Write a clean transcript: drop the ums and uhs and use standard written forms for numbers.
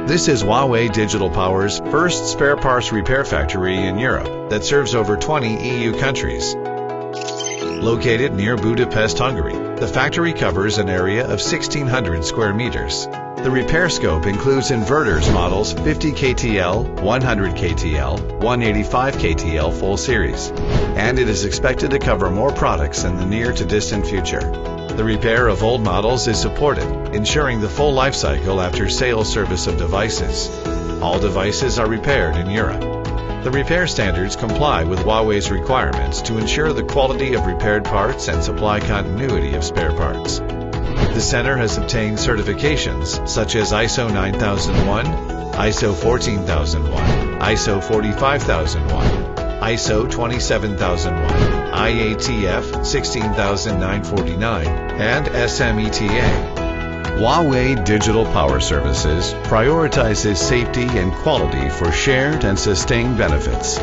This is Huawei Digital Power's first spare parts repair factory in Europe that serves over 20 EU countries. Located near Budapest, Hungary, the factory covers an area of 1,600 square meters. The repair scope includes inverters models 50 KTL, 100 KTL, 185 KTL full series, and it is expected to cover more products in the near to distant future. The repair of old models is supported, ensuring the full life cycle after sales service of devices. All devices are repaired in Europe. The repair standards comply with Huawei's requirements to ensure the quality of repaired parts and supply continuity of spare parts. The center has obtained certifications such as ISO 9001, ISO 14001, ISO 45001, ISO 27001, IATF 16949, and SMETA. Huawei Digital Power Services prioritizes safety and quality for shared and sustained benefits.